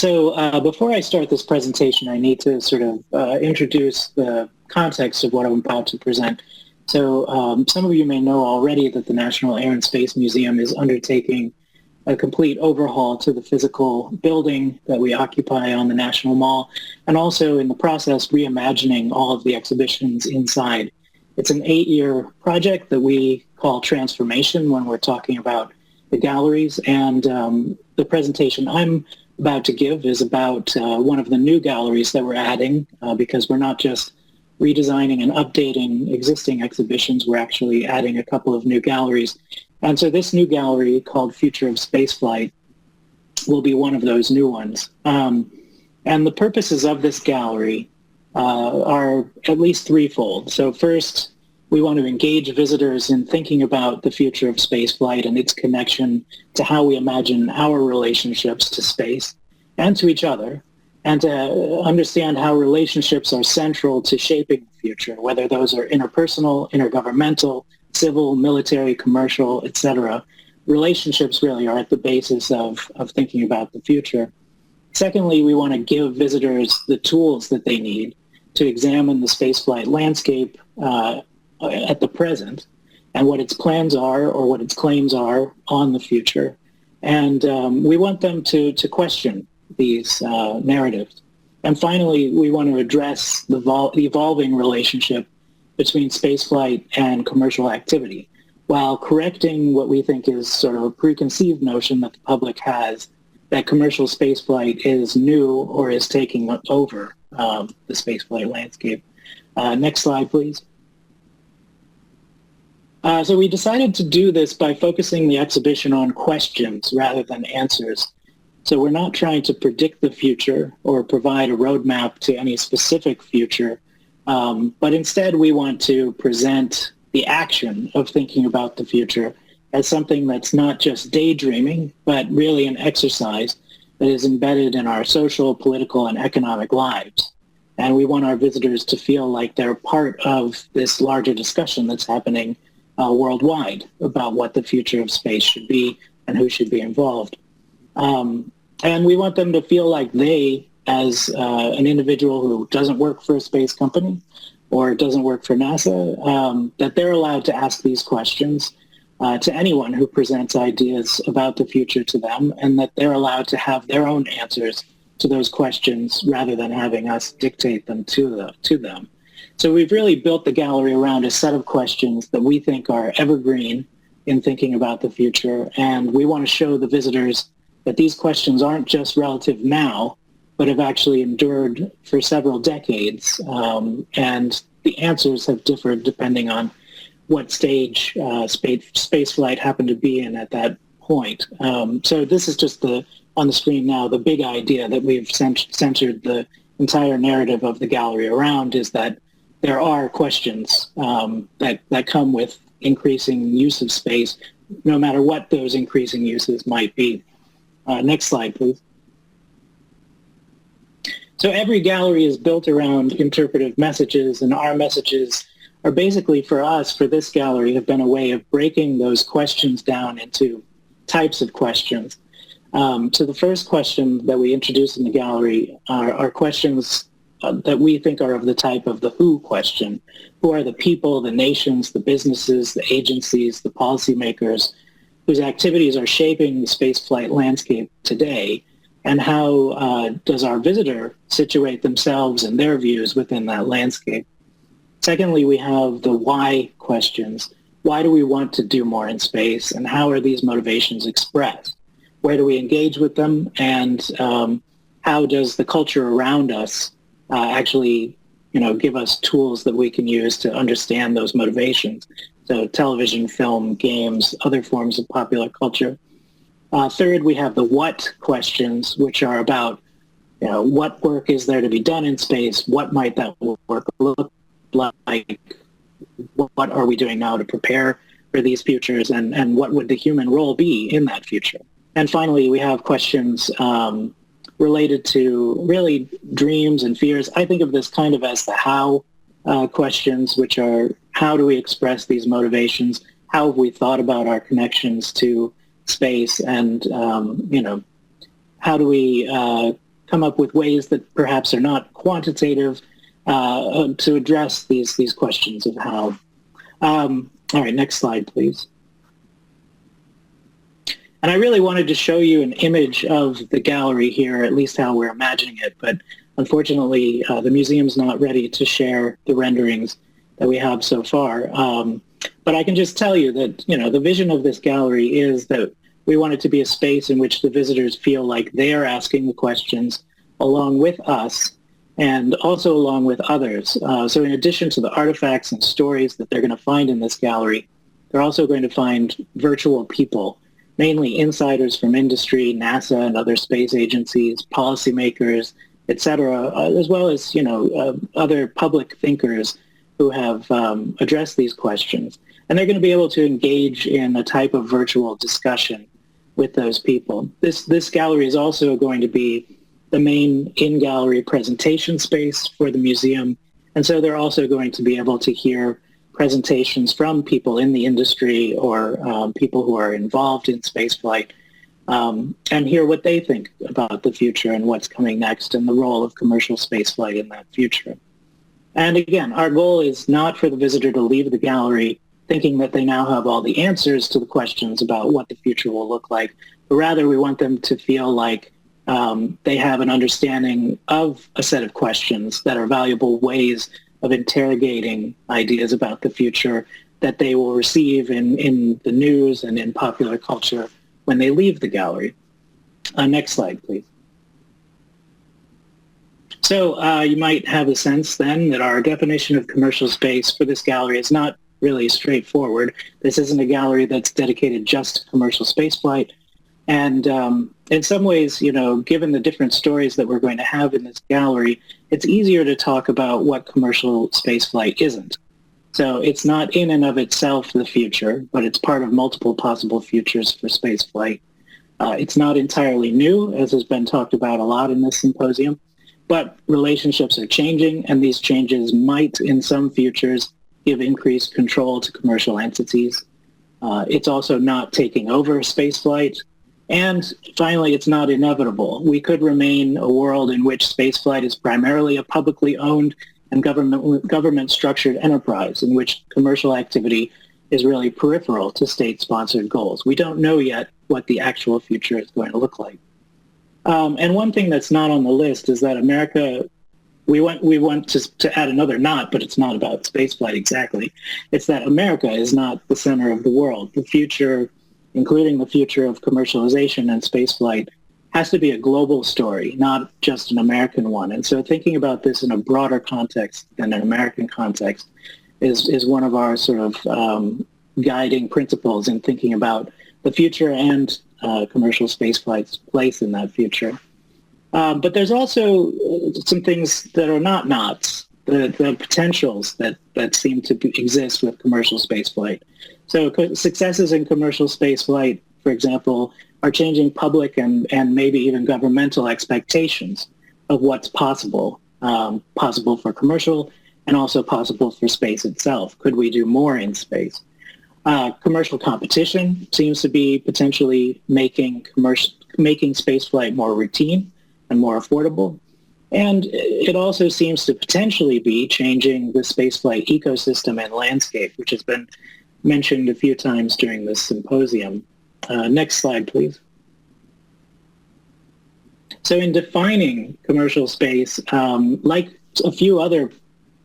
Before I start this presentation, I need to sort of introduce the context of what I'm about to present. Some of you may know already that the National Air and Space Museum is undertaking a complete overhaul to the physical building that we occupy on the National Mall, and also in the process reimagining all of the exhibitions inside. It's an 8-year project that we call transformation when we're talking about the galleries, and the presentation I'm about to give is about one of the new galleries that we're adding, because we're not just redesigning and updating existing exhibitions, we're actually adding a couple of new galleries. And so this new gallery called Future of Spaceflight will be one of those new ones. And the purposes of this gallery are at least threefold. So first, we want to engage visitors in thinking about the future of spaceflight and its connection to how we imagine our relationships to space and to each other, and to understand how relationships are central to shaping the future, whether those are interpersonal, intergovernmental, civil, military, commercial, etc. Relationships really are at the basis of thinking about the future. Secondly, we want to give visitors the tools that they need to examine the spaceflight landscape at the present and what its plans are or what its claims are on the future. And we want them to question these narratives. And finally, we want to address the evolving relationship between spaceflight and commercial activity, while correcting what we think is sort of a preconceived notion that the public has that commercial spaceflight is new or is taking over the spaceflight landscape. Next slide, please. So we decided to do this by focusing the exhibition on questions rather than answers. So we're not trying to predict the future or provide a roadmap to any specific future, but instead we want to present the action of thinking about the future as something that's not just daydreaming, but really an exercise that is embedded in our social, political, and economic lives. And we want our visitors to feel like they're part of this larger discussion that's happening worldwide about what the future of space should be and who should be involved. And we want them to feel like they, as an individual who doesn't work for a space company or doesn't work for NASA, that they're allowed to ask these questions to anyone who presents ideas about the future to them, and that they're allowed to have their own answers to those questions rather than having us dictate them to them. So we've really built the gallery around a set of questions that we think are evergreen in thinking about the future, and we want to show the visitors that these questions aren't just relative now, but have actually endured for several decades, and the answers have differed depending on what stage spaceflight happened to be in at that point. So this is just on the screen now, the big idea that we've centered the entire narrative of the gallery around is that there are questions that come with increasing use of space, no matter what those increasing uses might be. Next slide, please. So every gallery is built around interpretive messages, and our messages are basically for us, for this gallery, have been a way of breaking those questions down into types of questions. So the first question that we introduce in the gallery are questions that we think are of the type of the who question. Who are the people, the nations, the businesses, the agencies, the policymakers whose activities are shaping the spaceflight landscape today, and how does our visitor situate themselves and their views within that landscape? Secondly, we have the why questions. Why do we want to do more in space, and how are these motivations expressed? Where do we engage with them, and how does the culture around us actually give us tools that we can use to understand those motivations? So television, film, games, other forms of popular culture. Third, we have the what questions, which are about what work is there to be done in space? What might that work look like? What are we doing now to prepare for these futures? And what would the human role be in that future? And finally, we have questions related to really dreams and fears. I think of this kind of as the how questions, which are how do we express these motivations? How have we thought about our connections to space? And, how do we come up with ways that perhaps are not quantitative to address these questions of how. All right, next slide, please. And I really wanted to show you an image of the gallery here, at least how we're imagining it, but unfortunately, the museum's not ready to share the renderings that we have so far. But I can just tell you that, the vision of this gallery is that we want it to be a space in which the visitors feel like they are asking the questions along with us and also along with others. So in addition to the artifacts and stories that they're going to find in this gallery, they're also going to find virtual people, mainly insiders from industry, NASA and other space agencies, policymakers, et cetera, as well as, other public thinkers who have addressed these questions. And they're going to be able to engage in a type of virtual discussion with those people. This gallery is also going to be the main in-gallery presentation space for the museum. And so they're also going to be able to hear presentations from people in the industry or people who are involved in spaceflight and hear what they think about the future and what's coming next and the role of commercial spaceflight in that future. And again, our goal is not for the visitor to leave the gallery thinking that they now have all the answers to the questions about what the future will look like, but rather we want them to feel like they have an understanding of a set of questions that are valuable ways of interrogating ideas about the future that they will receive in the news and in popular culture when they leave the gallery. Next slide, please. So you might have a sense then that our definition of commercial space for this gallery is not really straightforward. This isn't a gallery that's dedicated just to commercial spaceflight. And in some ways, given the different stories that we're going to have in this gallery, it's easier to talk about what commercial spaceflight isn't. So it's not in and of itself the future, but it's part of multiple possible futures for spaceflight. It's not entirely new, as has been talked about a lot in this symposium, but relationships are changing, and these changes might, in some futures, give increased control to commercial entities. It's also not taking over spaceflight. And finally, it's not inevitable. We could remain a world in which spaceflight is primarily a publicly owned and government-structured enterprise in which commercial activity is really peripheral to state-sponsored goals. We don't know yet what the actual future is going to look like. And one thing that's not on the list is that America, we want to add another not, but it's not about spaceflight exactly. It's that America is not the center of the world. The future, including the future of commercialization and spaceflight, has to be a global story, not just an American one. And so thinking about this in a broader context than an American context is one of our sort of guiding principles in thinking about the future and commercial spaceflight's place in that future. But there's also some things that are not nots, the potentials that seem to exist with commercial spaceflight. So successes in commercial spaceflight, for example, are changing public and maybe even governmental expectations of what's possible for commercial and also possible for space itself. Could we do more in space? Commercial competition seems to be potentially making spaceflight more routine and more affordable. And it also seems to potentially be changing the spaceflight ecosystem and landscape, which has been mentioned a few times during this symposium. Next slide, please. So in defining commercial space, like a few other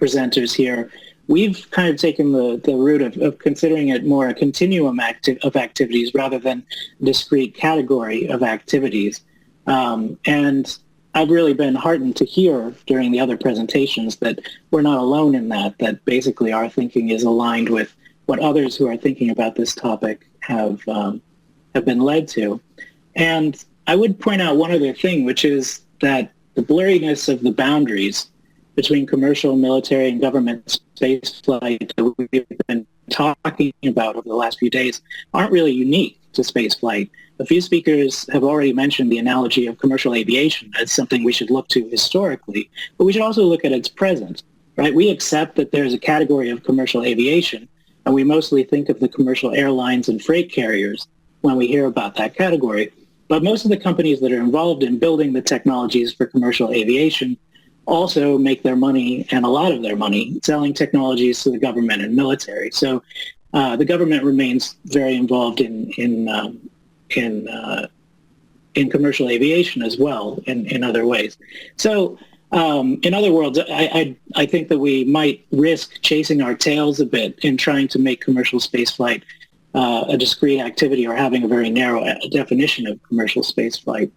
presenters here, we've kind of taken the route of considering it more a continuum of activities rather than a discrete category of activities. And I've really been heartened to hear during the other presentations that we're not alone in that basically our thinking is aligned with what others who are thinking about this topic have been led to. And I would point out one other thing, which is that the blurriness of the boundaries between commercial, military, and government spaceflight that we've been talking about over the last few days aren't really unique to spaceflight. A few speakers have already mentioned the analogy of commercial aviation as something we should look to historically, but we should also look at its present, right? We accept that there's a category of commercial aviation, and we mostly think of the commercial airlines and freight carriers when we hear about that category. But most of the companies that are involved in building the technologies for commercial aviation also make their money, and a lot of their money, selling technologies to the government and military. So the government remains very involved in commercial aviation as well in other ways. So in other words, I think that we might risk chasing our tails a bit in trying to make commercial spaceflight a discrete activity or having a very narrow definition of commercial spaceflight.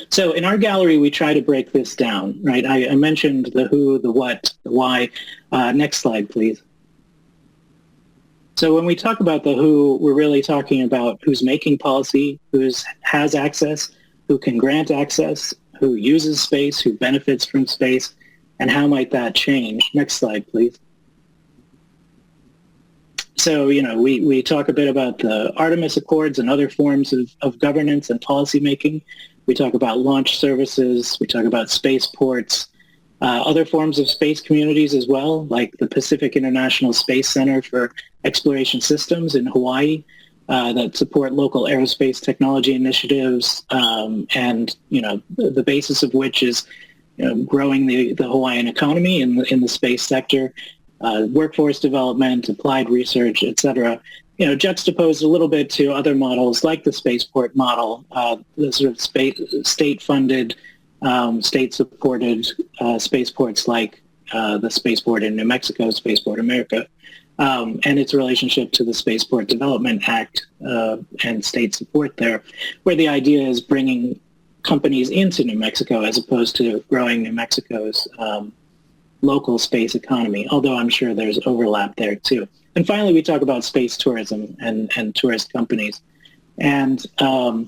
So in our gallery, we try to break this down, right? I mentioned the who, the what, the why. Next slide, please. So when we talk about the who, we're really talking about who's making policy, who has access, who can grant access, who uses space, who benefits from space, and how might that change? Next slide, please. So, we talk a bit about the Artemis Accords and other forms of governance and policy making. We talk about launch services. We talk about spaceports, other forms of space communities as well, like the Pacific International Space Center for Exploration Systems in Hawaii that support local aerospace technology initiatives, and the basis of which is growing the Hawaiian economy in the space sector, workforce development, applied research, et cetera. Juxtaposed a little bit to other models like the spaceport model, the sort of state-funded, state-supported spaceports like the spaceport in New Mexico, Spaceport America, and its relationship to the Spaceport Development Act and state support there, where the idea is bringing companies into New Mexico as opposed to growing New Mexico's local space economy, although I'm sure there's overlap there too. And finally, we talk about space tourism and tourist companies. And I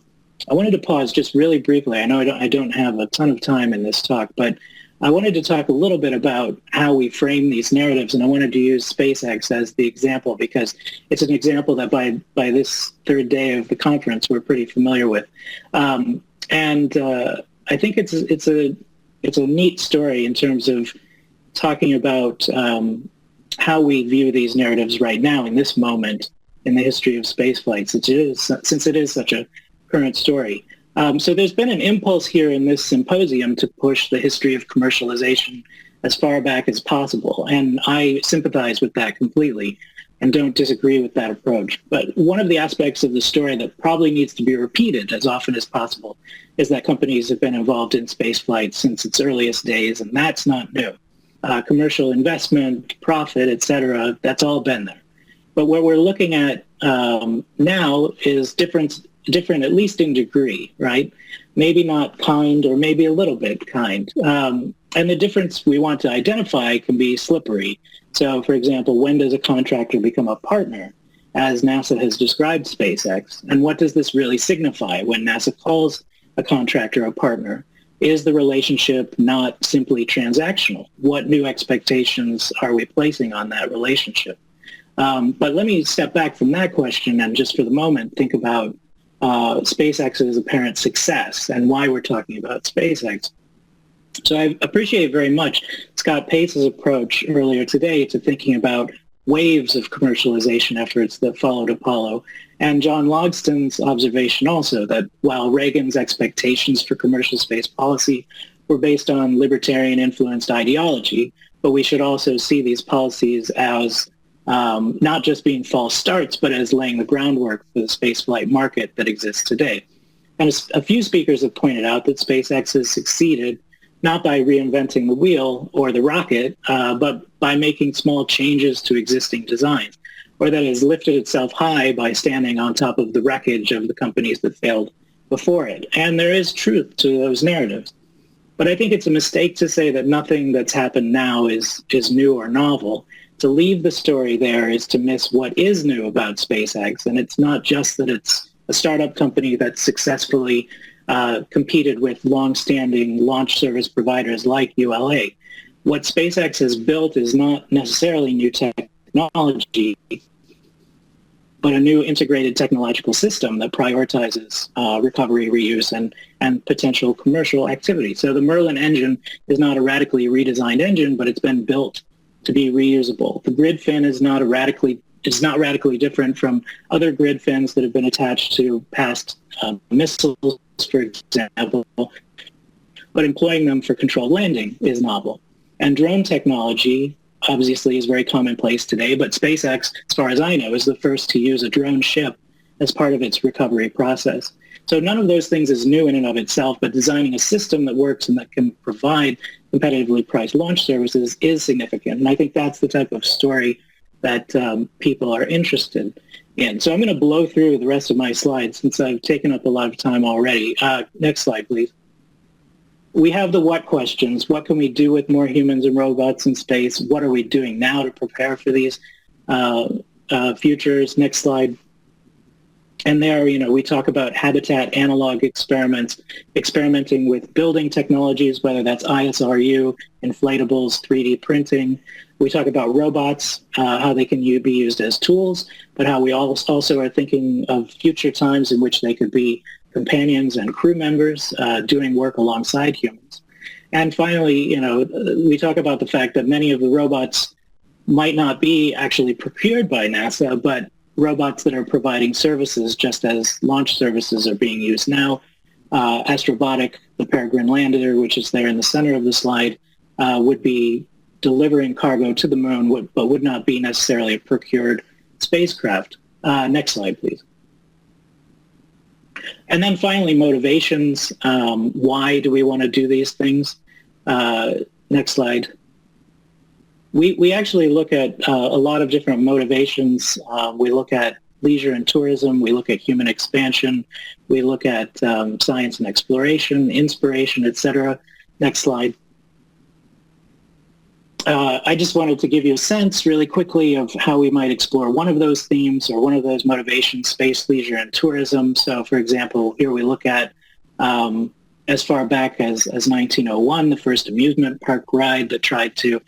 wanted to pause just really briefly. I know I don't have a ton of time in this talk, but I wanted to talk a little bit about how we frame these narratives, and I wanted to use SpaceX as the example because it's an example that by this third day of the conference we're pretty familiar with. And I think it's a neat story in terms of talking about how we view these narratives right now in this moment in the history of spaceflight, since it is such a current story. So there's been an impulse here in this symposium to push the history of commercialization as far back as possible, and I sympathize with that completely and don't disagree with that approach. But one of the aspects of the story that probably needs to be repeated as often as possible is that companies have been involved in spaceflight since its earliest days, and that's not new. Commercial investment, profit, et cetera, that's all been there. But what we're looking at now is different at least in degree, right? Maybe not kind or maybe a little bit kind. And the difference we want to identify can be slippery. So, for example, when does a contractor become a partner, as NASA has described SpaceX? And what does this really signify when NASA calls a contractor a partner? Is the relationship not simply transactional? What new expectations are we placing on that relationship? But let me step back from that question and just for the moment think about SpaceX's apparent success and why we're talking about SpaceX. So I appreciate very much Scott Pace's approach earlier today to thinking about waves of commercialization efforts that followed Apollo, and John Logston's observation also that while Reagan's expectations for commercial space policy were based on libertarian-influenced ideology, but we should also see these policies as not just being false starts, but as laying the groundwork for the spaceflight market that exists today. And a few speakers have pointed out that SpaceX has succeeded not by reinventing the wheel or the rocket, but by making small changes to existing designs, or that it has lifted itself high by standing on top of the wreckage of the companies that failed before it. And there is truth to those narratives. But I think it's a mistake to say that nothing that's happened now is new or novel. To leave the story there is to miss what is new about SpaceX, and it's not just that it's a startup company that successfully competed with long-standing launch service providers like ULA. What SpaceX has built is not necessarily new technology, but a new integrated technological system that prioritizes recovery, reuse, and potential commercial activity. So the Merlin engine is not a radically redesigned engine, but it's been built to be reusable. The grid fin is not a radically is not radically different from other grid fins that have been attached to past missiles, for example, but employing them for controlled landing is novel. And drone technology obviously is very commonplace today, but SpaceX, as far as I know, is the first to use a drone ship as part of its recovery process. So none of those things is new in and of itself, but designing a system that works and that can provide competitively priced launch services is significant. And I think that's the type of story that people are interested in. So I'm going to blow through the rest of my slides since I've taken up a lot of time already. Next slide, please. We have the what questions. What can we do with more humans and robots in space? What are we doing now to prepare for these futures? Next slide. And there, we talk about habitat analog experiments, experimenting with building technologies, whether that's ISRU, inflatables, 3D printing. We talk about robots, how they can be used as tools, but how we also are thinking of future times in which they could be companions and crew members doing work alongside humans. And finally, we talk about the fact that many of the robots might not be actually procured by NASA, but robots that are providing services just as launch services are being used now. Astrobotic, the Peregrine lander, which is there in the center of the slide, would be delivering cargo to the moon, but would not be necessarily a procured spacecraft. Next slide, please. And then finally, motivations. Why do we want to do these things? Next slide. We actually look at a lot of different motivations. We look at leisure and tourism. We look at human expansion. We look at science and exploration, inspiration, etc. Next slide. I just wanted to give you a sense really quickly of how we might explore one of those themes or one of those motivations, space, leisure, and tourism. So, for example, here we look at as far back as 1901, the first amusement park ride that tried to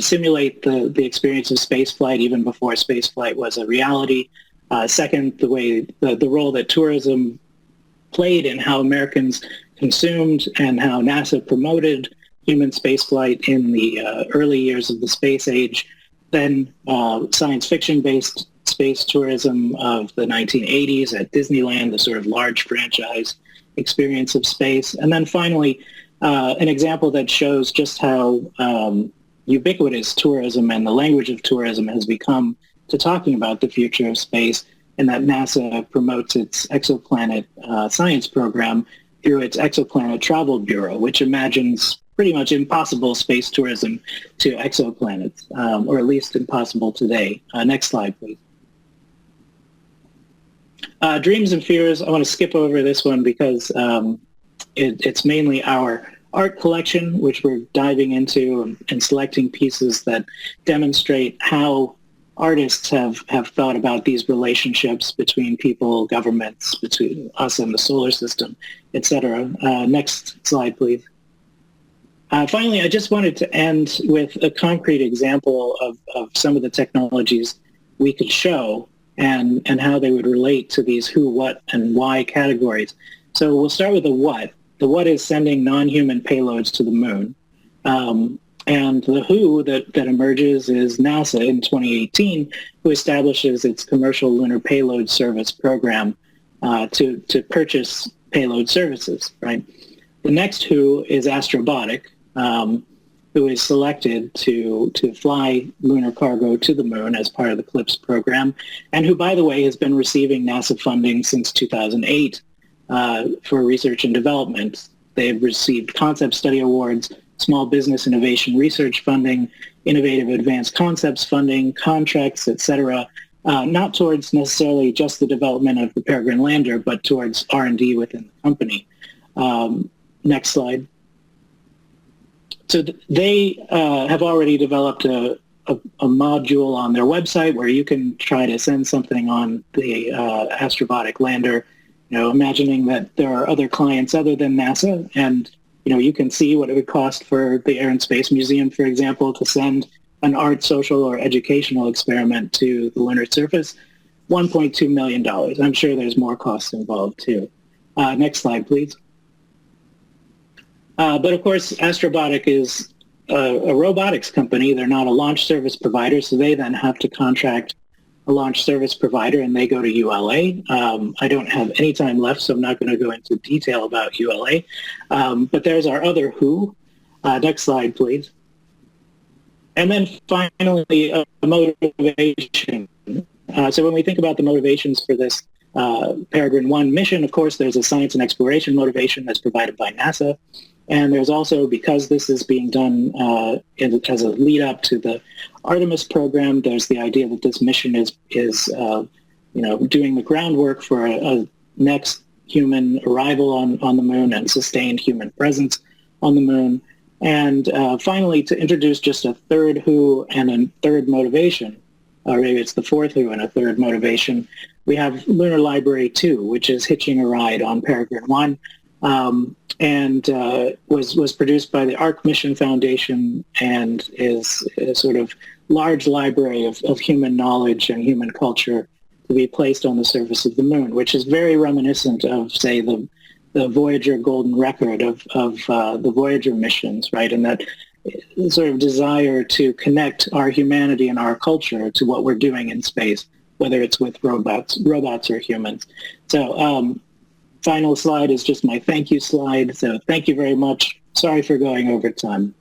simulate the experience of spaceflight even before spaceflight was a reality. Second, the role that tourism played in how Americans consumed and how NASA promoted human spaceflight in the early years of the space age. Then science fiction-based space tourism of the 1980s at Disneyland, the sort of large franchise experience of space. And then finally, an example that shows just how ubiquitous tourism and the language of tourism has become to talking about the future of space, and that NASA promotes its exoplanet science program through its Exoplanet Travel Bureau, which imagines pretty much impossible space tourism to exoplanets, or at least impossible today. Next slide, please. Dreams and fears, I want to skip over this one because it's mainly our art collection, which we're diving into and selecting pieces that demonstrate how artists have thought about these relationships between people, governments, between us and the solar system, etc. Next slide, please. Finally, I just wanted to end with a concrete example of some of the technologies we could show and how they would relate to these who, what, and why categories. So we'll start with the what. The what is sending non-human payloads to the moon. And the who that emerges is NASA in 2018, who establishes its commercial lunar payload service program to purchase payload services, right? The next who is Astrobotic, who is selected to fly lunar cargo to the moon as part of the CLIPS program, and who, by the way, has been receiving NASA funding since 2008 for research and development. They have received concept study awards, small business innovation research funding, innovative advanced concepts funding, contracts, etc., not towards necessarily just the development of the Peregrine lander, but towards R&D within the company. Next slide. So they have already developed a module on their website where you can try to send something on the Astrobotic lander, imagining that there are other clients other than NASA, and you can see what it would cost for the Air and Space Museum, for example, to send an art, social, or educational experiment to the lunar surface. $1.2 million. I'm sure there's more costs involved too. Next slide, please. But of course, Astrobotic is a robotics company. They're not a launch service provider, so they then have to contract a launch service provider, and they go to ULA. I don't have any time left, so I'm not going to go into detail about ULA. But there's our other who. Next slide, please. And then finally, motivation. So when we think about the motivations for this Peregrine 1 mission, of course, there's a science and exploration motivation that's provided by NASA. And there's also, because this is being done as a lead up to the Artemis program, there's the idea that this mission is doing the groundwork for a next human arrival on the moon and sustained human presence on the moon. And finally, to introduce just a third who and a third motivation, or maybe it's the fourth who and a third motivation, we have Lunar Library 2, which is hitching a ride on Peregrine 1. And was produced by the Arc Mission Foundation and is a sort of large library of human knowledge and human culture to be placed on the surface of the moon, which is very reminiscent of, say, the Voyager golden record of the Voyager missions, right? And that sort of desire to connect our humanity and our culture to what we're doing in space, whether it's with robots or humans. So final slide is just my thank you slide. So thank you very much. Sorry for going over time.